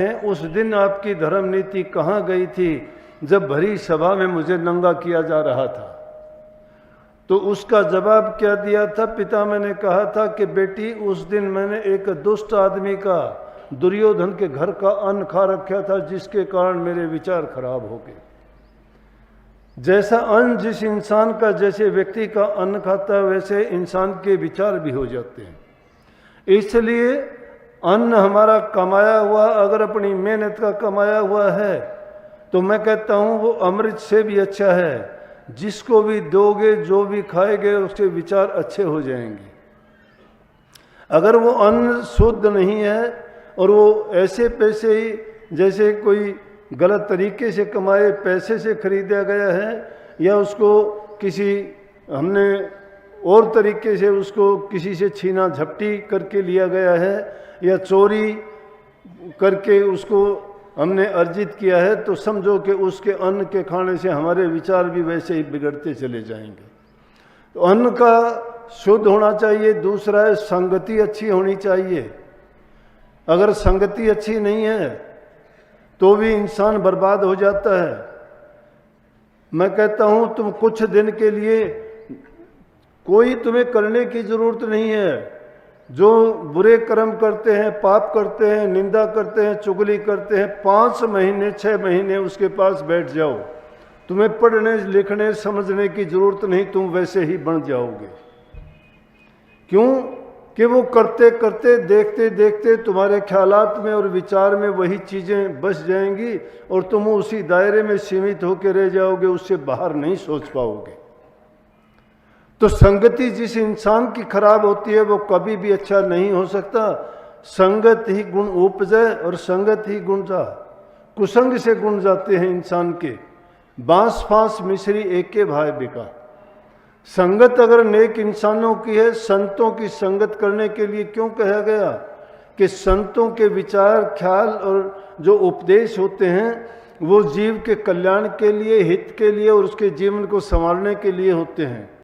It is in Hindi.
उस दिन आपकी धर्म नीति कहाँ गई थी जब भरी सभा में मुझे नंगा किया जा रहा था? तो उसका जवाब क्या दिया था? पितामह ने कहा था कि बेटी, उस दिन मैंने एक दुष्ट आदमी का, दुर्योधन के घर का अन्न खा रखा था, जिसके कारण मेरे विचार खराब हो गए। जैसा अन्न जिस इंसान का, जैसे व्यक्ति का अन्न खाता है, वैसे इंसान के विचार भी हो जाते हैं। इसलिए अन्न हमारा कमाया हुआ, अगर अपनी मेहनत का कमाया हुआ है, तो मैं कहता हूँ वो अमृत से भी अच्छा है। जिसको भी दोगे, जो भी खाएंगे, उसके विचार अच्छे हो जाएंगे। अगर वो अन्न शुद्ध नहीं है और वो ऐसे पैसे ही, जैसे कोई गलत तरीके से कमाए पैसे से खरीदा गया है, या उसको किसी हमने और तरीके से उसको किसी से छीना झपटी करके लिया गया है, या चोरी करके उसको हमने अर्जित किया है, तो समझो कि उसके अन्न के खाने से हमारे विचार भी वैसे ही बिगड़ते चले जाएंगे। तो अन्न का शुद्ध होना चाहिए। दूसरा है संगति अच्छी होनी चाहिए। अगर संगति अच्छी नहीं है तो भी इंसान बर्बाद हो जाता है। मैं कहता हूं तुम कुछ दिन के लिए, कोई तुम्हें करने की जरूरत नहीं है। जो बुरे कर्म करते हैं, पाप करते हैं, निंदा करते हैं, चुगली करते हैं, 5 महीने 6 महीने उसके पास बैठ जाओ। तुम्हें पढ़ने लिखने समझने की जरूरत नहीं, तुम वैसे ही बन जाओगे। क्यों? कि वो करते करते, देखते देखते तुम्हारे ख्यालात में और विचार में वही चीज़ें बस जाएंगी और तुम उसी दायरे में सीमित होकर रह जाओगे, उससे बाहर नहीं सोच पाओगे। तो संगति जिस इंसान की खराब होती है वो कभी भी अच्छा नहीं हो सकता। संगत ही गुण उपजे और संगत ही गुण जा। कुसंग से गुण जाते हैं इंसान के। बांस फांस मिश्री एक के भाई बिका। संगत अगर नेक इंसानों की है, संतों की संगत करने के लिए क्यों कहा गया? कि संतों के विचार, ख्याल और जो उपदेश होते हैं वो जीव के कल्याण के लिए, हित के लिए और उसके जीवन को संवारने के लिए होते हैं।